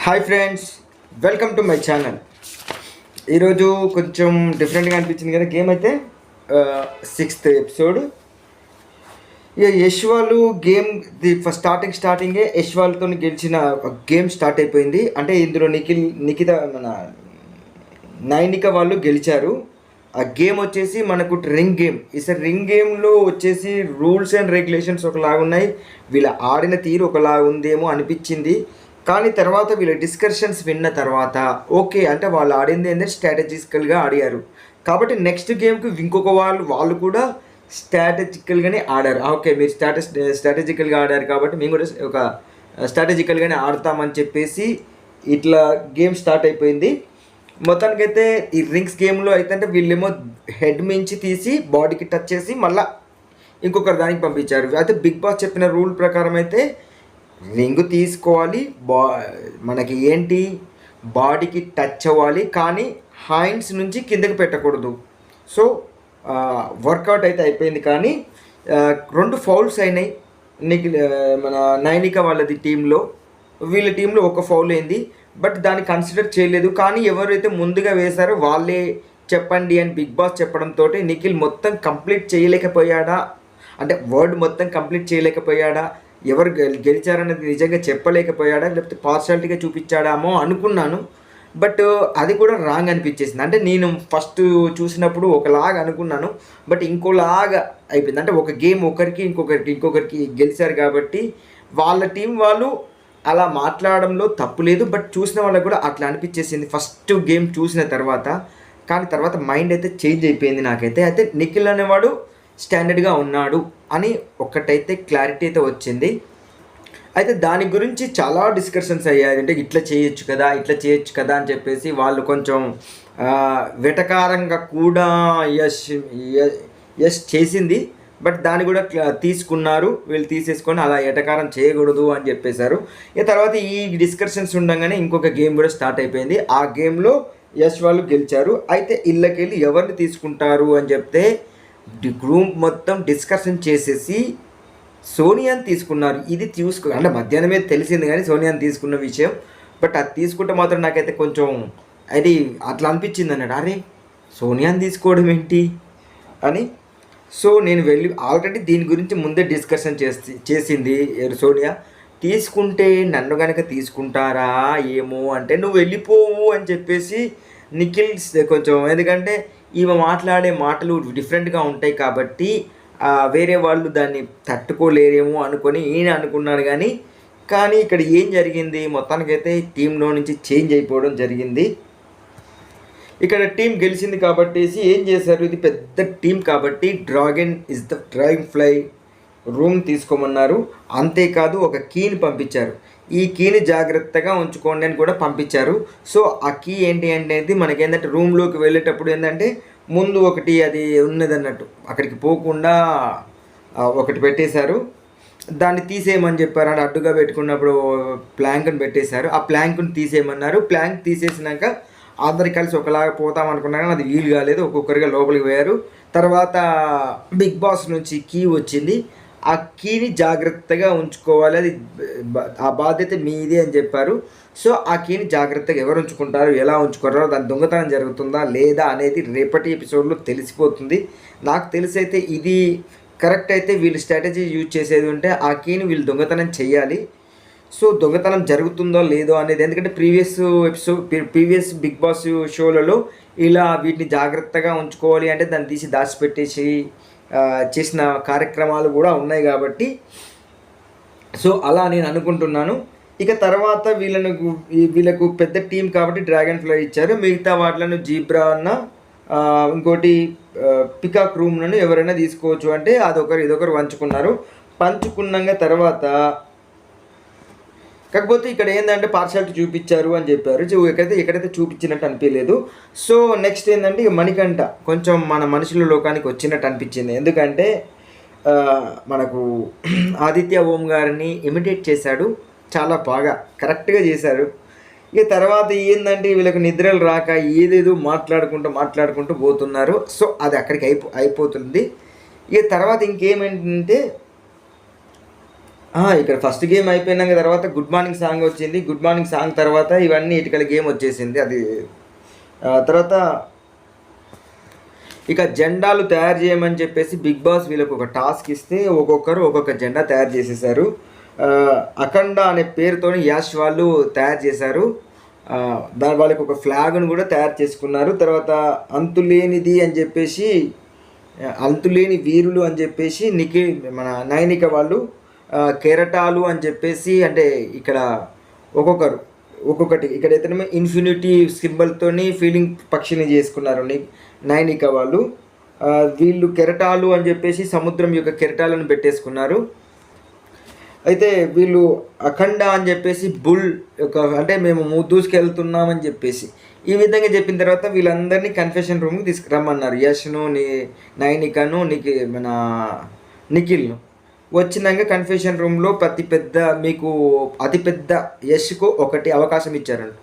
Hi friends, welcome to my channel. ఈరోజు కొంచెం డిఫరెంట్గా అనిపించింది కదా గేమ్ అయితే. 6th episode. ఇక యష్ వాళ్ళు గేమ్ ఫస్ట్ స్టార్టింగే యష్ వాళ్ళతో గెలిచిన గేమ్ స్టార్ట్ అయిపోయింది. అంటే ఇందులో నిఖిత మన నైనిక వాళ్ళు గెలిచారు. ఆ గేమ్ వచ్చేసి మనకు రింగ్ గేమ్. ఈసారి రింగ్ గేమ్లో వచ్చేసి రూల్స్ అండ్ రెగ్యులేషన్స్ ఒకలాగా ఉన్నాయి, వీళ్ళ ఆడిన తీరు ఒకలాగా ఉందేమో అనిపించింది. కానీ తర్వాత వీళ్ళ డిస్కషన్స్ విన్న తర్వాత ఓకే, అంటే వాళ్ళు ఆడింది ఏంటంటే స్ట్రాటజికల్గా ఆడారు. కాబట్టి నెక్స్ట్ గేమ్కి ఇంకొక వాళ్ళు కూడా స్ట్రాటజికల్గానే ఆడారు. ఓకే, మీరు స్ట్రాటజికల్గా ఆడారు కాబట్టి మేము కూడా ఒక స్ట్రాటజికల్గానే ఆడతామని చెప్పేసి ఇట్లా గేమ్ స్టార్ట్ అయిపోయింది. మొత్తానికైతే ఈ రింగ్స్ గేమ్లో అయితే వీళ్ళేమో హెడ్ మించి తీసి బాడీకి టచ్ చేసి మళ్ళీ ఇంకొకరి దానికి పంపించారు. అయితే బిగ్ బాస్ చెప్పిన రూల్ ప్రకారం అయితే రింగ్ తీసుకోవాలి, మనకి ఏంటి బాడీకి టచ్ అవ్వాలి, కానీ హ్యాండ్స్ నుంచి కిందకి పెట్టకూడదు. సో వర్కౌట్ అయితే అయిపోయింది. కానీ 2 ఫౌల్స్ అయినాయి. మన నైనిక వాళ్ళది టీంలో, వీళ్ళ టీంలో ఒక ఫౌల్ అయింది. బట్ దాన్ని కన్సిడర్ చేయలేదు. కానీ ఎవరైతే ముందుగా వేశారో వాళ్ళే చెప్పండి అని బిగ్ బాస్ చెప్పడంతో నిఖిల్ మొత్తం కంప్లీట్ చేయలేకపోయాడా, అంటే వర్డ్ మొత్తం కంప్లీట్ చేయలేకపోయాడా, ఎవరు గెలిచారనేది నిజంగా చెప్పలేకపోయాడా, లేకపోతే పార్షాలిటీగా చూపించాడామో అనుకున్నాను. బట్ అది కూడా రాంగ్ అనిపించేసింది. అంటే నేను ఫస్ట్ చూసినప్పుడు ఒకలాగా అనుకున్నాను, బట్ ఇంకోలాగా అయిపోయింది. అంటే ఒక గేమ్ ఒకరికి ఇంకొకరికి గెలిచారు కాబట్టి వాళ్ళ టీం వాళ్ళు అలా మాట్లాడడంలో తప్పు లేదు. బట్ చూసిన వాళ్ళకి కూడా అట్లా అనిపించేసింది ఫస్ట్ గేమ్ చూసిన తర్వాత. కానీ తర్వాత మైండ్ అయితే చేంజ్ అయిపోయింది నాకైతే. అయితే నిఖిల్ అనేవాడు స్టాండర్డ్గా ఉన్నాడు అని ఒక్కటైతే క్లారిటీ అయితే వచ్చింది. అయితే దాని గురించి చాలా డిస్కషన్స్ అయ్యాయి. అంటే ఇట్లా చేయొచ్చు కదా అని చెప్పేసి వాళ్ళు కొంచెం వెటకారంగా కూడా యష్ చేసింది. బట్ దాన్ని కూడా తీసుకున్నారు, వీళ్ళు తీసేసుకొని అలా ఎటకారం చేయకూడదు అని చెప్పేశారు. ఇక తర్వాత ఈ డిస్కషన్స్ ఉండగానే ఇంకొక గేమ్ కూడా స్టార్ట్ అయిపోయింది. ఆ గేమ్లో యష్ వాళ్ళు గెలిచారు. అయితే ఇళ్ళకెళ్ళి ఎవరిని తీసుకుంటారు అని చెప్తే గ్రూప్ మొత్తం డిస్కషన్ చేసేసి సోనియాని తీసుకున్నారు. ఇది అంటే మధ్యాహ్నమే తెలిసింది కానీ సోనియాని తీసుకున్న విషయం. బట్ అది తీసుకుంటే మాత్రం నాకైతే కొంచెం అది అట్లా అనిపించింది అన్నాడు, అరే సోనియాని తీసుకోవడం ఏంటి అని. సో నేను వెళ్ళి ఆల్రెడీ దీని గురించి ముందే డిస్కషన్ చేసింది సోనియా. తీసుకుంటే నన్ను కనుక తీసుకుంటారా ఏమో, అంటే నువ్వు వెళ్ళిపోవు అని చెప్పేసి నిఖిల్ కొంచెం, ఎందుకంటే ఈమె మాట్లాడే మాటలు డిఫరెంట్గా ఉంటాయి కాబట్టి వేరే వాళ్ళు దాన్ని తట్టుకోలేరేమో అనుకొని ఈయన అనుకున్నాడు. కానీ ఇక్కడ ఏం జరిగింది, మొత్తానికైతే టీంలో నుంచి చేంజ్ అయిపోవడం జరిగింది. ఇక్కడ టీం గెలిచింది కాబట్టి ఏం చేశారు, ఇది పెద్ద టీం కాబట్టి డ్రాగన్ ఫ్లై రూమ్ తీసుకోమన్నారు. అంతేకాదు ఒక కీని పంపించారు. ఈ కీని జాగ్రత్తగా ఉంచుకోండి అని కూడా పంపించారు. సో ఆ కీ ఏంటి అనేది మనకేంటంటే రూమ్లోకి వెళ్ళేటప్పుడు ఏంటంటే ముందు ఒకటి అది ఉన్నది అన్నట్టు, అక్కడికి పోకుండా ఒకటి పెట్టేశారు. దాన్ని తీసేయమని చెప్పారు. అంటే అడ్డుగా పెట్టుకున్నప్పుడు ప్లాంక్ని పెట్టేశారు. ఆ ప్లాంక్ని తీసేయమన్నారు. ప్లాంక్ తీసేసినాక అందరికి కలిసి ఒకలాగా పోతాం అనుకున్నా కానీ అది వీలు కాలేదు. ఒక్కొక్కరిగా లోపలికి పోయారు. తర్వాత బిగ్ బాస్ నుంచి కీ వచ్చింది. ఆ కీని జాగ్రత్తగా ఉంచుకోవాలి, అది ఆ బాధ్యత మీదే అని చెప్పారు. సో ఆ కీని జాగ్రత్తగా ఎవరు ఉంచుకుంటారు, ఎలా ఉంచుకుంటారో, దాని దొంగతనం జరుగుతుందా లేదా అనేది రేపటి ఎపిసోడ్లో తెలిసిపోతుంది. నాకు తెలిసైతే ఇది కరెక్ట్ అయితే వీళ్ళు స్ట్రాటజీ యూజ్ చేసేది ఉంటే ఆ కీని వీళ్ళు దొంగతనం చేయాలి. సో దొంగతనం జరుగుతుందో లేదో అనేది, ఎందుకంటే ప్రీవియస్ బిగ్ బాస్ షోలలో ఇలా వీటిని జాగ్రత్తగా ఉంచుకోవాలి అంటే దాన్ని తీసి దాచిపెట్టేసి చేసిన కార్యక్రమాలు కూడా ఉన్నాయి కాబట్టి సో అలా నేను అనుకుంటున్నాను. ఇక తర్వాత వీళ్ళకు పెద్ద టీం కాబట్టి డ్రాగన్ ఫ్లై ఇచ్చారు. మిగతా వాటిలను జీబ్రా అన్న ఇంకోటి పికాక్ రూమ్లను ఎవరైనా తీసుకోవచ్చు అంటే ఇదొకరు పంచుకున్నాక తర్వాత కాకపోతే ఇక్కడ ఏంటంటే పార్షాలిటీ చూపించారు అని చెప్పారు. ఎక్కడైతే చూపించినట్టు అనిపించలేదు. సో నెక్స్ట్ ఏంటంటే మణికంఠ కొంచెం మన మనుషుల లోకానికి వచ్చినట్టు అనిపించింది. ఎందుకంటే మనకు ఆదిత్య ఓం గారిని ఇమిటేట్ చేశాడు, చాలా బాగా కరెక్ట్గా చేశారు. ఇక తర్వాత ఏంటంటే వీళ్ళకి నిద్రలు రాక ఏదేదో మాట్లాడుకుంటూ పోతున్నారు. సో అది అక్కడికి అయిపోతుంది. ఇక తర్వాత ఇంకేమేంటంటే ఇక్కడ ఫస్ట్ గేమ్ అయిపోయినాక తర్వాత గుడ్ మార్నింగ్ సాంగ్ వచ్చింది. గుడ్ మార్నింగ్ సాంగ్ తర్వాత ఇవన్నీ ఇటుకల గేమ్ వచ్చేసింది. అది తర్వాత ఇక జెండాలు తయారు చేయమని చెప్పేసి బిగ్ బాస్ వీళ్ళకి ఒక టాస్క్ ఇస్తే ఒక్కొక్కరు ఒక్కొక్క జెండా తయారు చేసేసారు. అఖండ అనే పేరుతో యాష్ వాళ్ళు తయారు చేశారు. దాని వాళ్ళకి ఒక ఫ్లాగ్ను కూడా తయారు చేసుకున్నారు. తర్వాత అంతులేనిది అని చెప్పేసి అంతులేని వీరులు అని చెప్పేసి మన నైనిక వాళ్ళు కెరటాలు అని చెప్పేసి, అంటే ఇక్కడ ఒక్కొక్కటి ఇక్కడ అయితే ఇన్ఫినిటీ సింబల్తోని ఫీలింగ్ పక్షిని చేసుకున్నారు నైనిక వాళ్ళు. వీళ్ళు కెరటాలు అని చెప్పేసి సముద్రం యొక్క కెరటాలను పెట్టేసుకున్నారు. అయితే వీళ్ళు అఖండ అని చెప్పేసి బుల్ యొక్క, అంటే మేము దూసుకెళ్తున్నామని చెప్పేసి ఈ విధంగా చెప్పిన తర్వాత వీళ్ళందరినీ కన్ఫెషన్ రూమ్కి తీసుకురమ్మన్నారు. యష్ను, నైనికను, మన నిఖిల్ను. వచ్చినాక కన్ఫెషన్ రూమ్లో మీకు అతిపెద్ద యష్కు ఒకటి అవకాశం ఇచ్చారంట.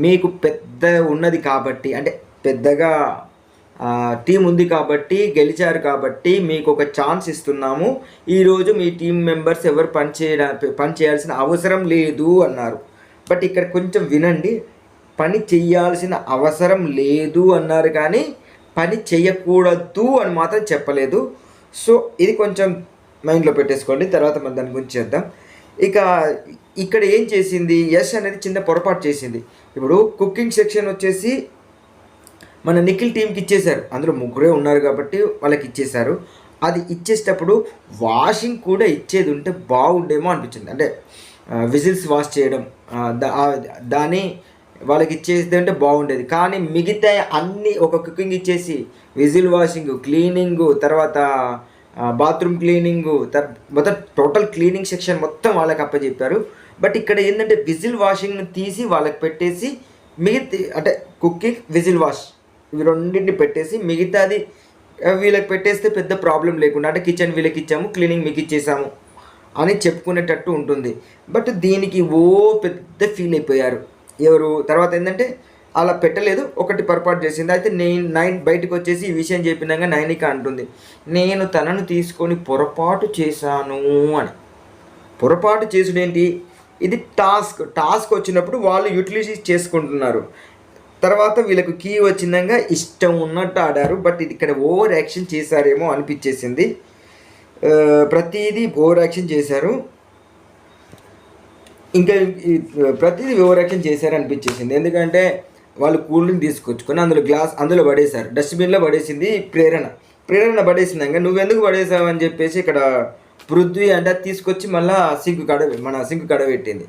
మీకు పెద్ద ఉన్నది కాబట్టి, అంటే పెద్దగా టీం ఉంది కాబట్టి, గెలిచారు కాబట్టి మీకు ఒక ఛాన్స్ ఇస్తున్నాము. ఈరోజు మీ టీం మెంబర్స్ ఎవరు పని చేయాల్సిన అవసరం లేదు అన్నారు. బట్ ఇక్కడ కొంచెం వినండి, పని చేయాల్సిన అవసరం లేదు అన్నారు కానీ పని చేయకూడదు అని మాత్రం చెప్పలేదు. సో ఇది కొంచెం మైండ్లో పెట్టేసుకోండి, తర్వాత మనం దాని గురించి చేద్దాం. ఇక ఇక్కడ ఏం చేసింది, యష్ అనేది చిన్న పొరపాటు చేసింది. ఇప్పుడు కుకింగ్ సెక్షన్ వచ్చేసి మన నిఖిల్ టీంకి ఇచ్చేశారు. అందులో ముగ్గురే ఉన్నారు కాబట్టి వాళ్ళకి ఇచ్చేశారు. అది ఇచ్చేటప్పుడు వాషింగ్ కూడా ఇచ్చేది ఉంటే బాగుండేమో అనిపించింది. అంటే విజిల్స్ వాష్ చేయడం దాన్ని వాళ్ళకి ఇచ్చేది అంటే బాగుండేది. కానీ మిగతా అన్నీ ఒక కుకింగ్ ఇచ్చేసి విజిల్ వాషింగ్, క్లీనింగు, తర్వాత బాత్రూమ్ క్లీనింగు, మొత్తం టోటల్ క్లీనింగ్ సెక్షన్ మొత్తం వాళ్ళకి అప్పచెప్పారు. బట్ ఇక్కడ ఏంటంటే విజిల్ వాషింగ్ను తీసి వాళ్ళకి పెట్టేసి అంటే కుకింగ్, విజిల్ వాష్ ఇవి రెండింటిని పెట్టేసి మిగతాది వీళ్ళకి పెట్టేస్తే పెద్ద ప్రాబ్లం లేకుండా, అంటే కిచెన్ వీళ్ళకి ఇచ్చాము, క్లీనింగ్ మీకు ఇచ్చేసాము అని చెప్పుకునేటట్టు ఉంటుంది. బట్ దీనికి పెద్ద ఫీల్ అయిపోయారు ఎవరు. తర్వాత ఏంటంటే అలా పెట్టలేదు, ఒకటి పొరపాటు చేసింది. అయితే నేను బయటకు వచ్చేసి ఈ విషయం చెప్పినాక నైనిక అంటుంది, నేను తనను తీసుకొని పొరపాటు చేశాను అని. పొరపాటు చేసుడేంటి, ఇది టాస్క్ వచ్చినప్పుడు వాళ్ళు యూటిలైజ్ చేసుకుంటున్నారు. తర్వాత వీళ్ళకు కీ వచ్చిందాక ఇష్టం ఉన్నట్టు ఆడారు. బట్ ఇది ఇక్కడ ఓవర్ యాక్షన్ చేశారేమో అనిపించేసింది. ప్రతిదీ ఓవర్ యాక్షన్ చేశారు. ఇంకా ప్రతిదీ ఓవర్ యాక్షన్ చేశారు అనిపించేసింది. ఎందుకంటే వాళ్ళు కూల్ డ్రింక్ తీసుకొచ్చుకొని అందులో పడేశారు, డస్ట్బిన్లో పడేసింది ప్రేరణ పడేసిందాక నువ్వెందుకు పడేసావు అని చెప్పేసి ఇక్కడ పృథ్వీ అంటే తీసుకొచ్చి మళ్ళీ సింకు కడబెట్టింది.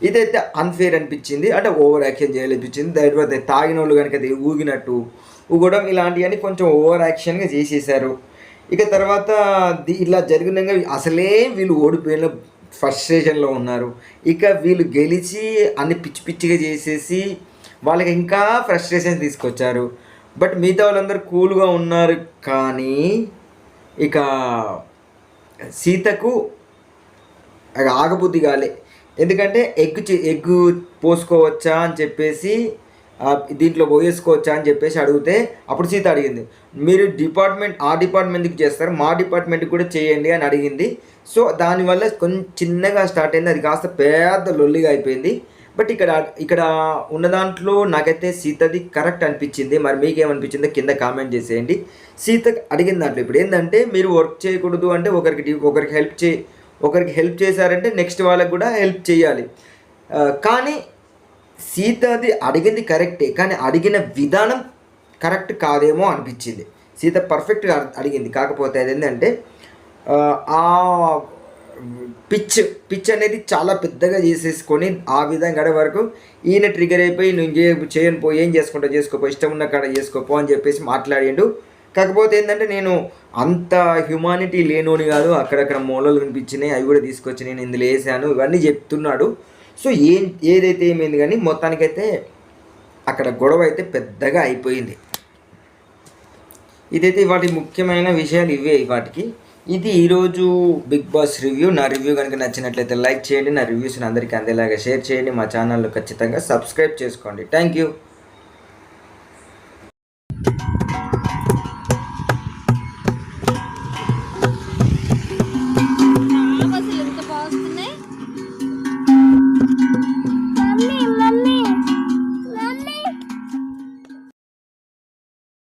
ఇదైతే అన్ఫేర్ అనిపించింది, అంటే ఓవర్ యాక్షన్ చేయాలనిపించింది. తర్వాత తాగిన వాళ్ళు కనుక ఊగినట్టు ఊగడం ఇలాంటివన్నీ కొంచెం ఓవర్ యాక్షన్గా చేసేసారు. ఇక తర్వాత ఇలా జరిగినాక అసలే వీళ్ళు ఓడిపోయిన ఫ్రస్ట్రేషన్లో ఉన్నారు. ఇక వీళ్ళు గెలిచి అన్ని పిచ్చిగా చేసేసి వాళ్ళకి ఇంకా ఫ్రస్ట్రేషన్ తీసుకొచ్చారు. బట్ మిగతా వాళ్ళందరూ కూల్గా ఉన్నారు. కానీ ఇక సీతకు ఆగబుద్ధి కాలే. ఎందుకంటే ఎగ్గు పోసుకోవచ్చా అని చెప్పేసి, దీంట్లో పోయేసుకోవచ్చా అని చెప్పేసి అడిగితే అప్పుడు సీత అడిగింది, మీరు డిపార్ట్మెంట్కి చేస్తారు, మా డిపార్ట్మెంట్కి కూడా చేయండి అని అడిగింది. సో దానివల్ల కొంచెం చిన్నగా స్టార్ట్ అయింది, అది కాస్త పెద్ద లొల్లిగా అయిపోయింది. బట్ ఇక్కడ ఉన్న దాంట్లో నాకైతే సీతది కరెక్ట్ అనిపించింది. మరి మీకేమనిపించిందో కింద కామెంట్ చేసేయండి. సీత అడిగిన దాంట్లో ఇప్పుడు ఏంటంటే మీరు వర్క్ చేయకూడదు అంటే ఒకరికి హెల్ప్ చేశారంటే నెక్స్ట్ వాళ్ళకి కూడా హెల్ప్ చేయాలి. కానీ సీతది అడిగింది కరెక్టే, కానీ అడిగిన విధానం కరెక్ట్ కాదేమో అనిపించింది. సీత పర్ఫెక్ట్గా అడిగింది, కాకపోతే అది ఏంటంటే ఆ పిచ్ అనేది చాలా పెద్దగా చేసేసుకొని ఆ విధంగా గడ వరకు ఈయన ట్రిగర్ అయిపోయి నేను చేయను ఏం చేసుకోపో, ఇష్టం ఉన్న కాడ చేసుకోపో అని చెప్పేసి మాట్లాడిండు. కాకపోతే ఏంటంటే నేను అంత హ్యుమానిటీ లేనోని కాదు, అక్కడక్కడ మూలలు కనిపించినాయి, అవి కూడా తీసుకొచ్చి నేను ఇందులో వేసాను ఇవన్నీ చెప్తున్నాడు. సో ఏదైతే ఏమైంది కానీ మొత్తానికైతే అక్కడ గొడవ అయితే పెద్దగా అయిపోయింది. ఇదైతే వాటి ముఖ్యమైన విషయాలు ఇవే వాటికి. ఇది ఈరోజు బిగ్ బాస్ రివ్యూ. నా రివ్యూ కనుక నచ్చినట్లయితే లైక్ చేయండి, నా రివ్యూస్ని అందరికీ అందేలాగా షేర్ చేయండి, మా ఛానల్లో ఖచ్చితంగా సబ్స్క్రైబ్ చేసుకోండి. Thank you.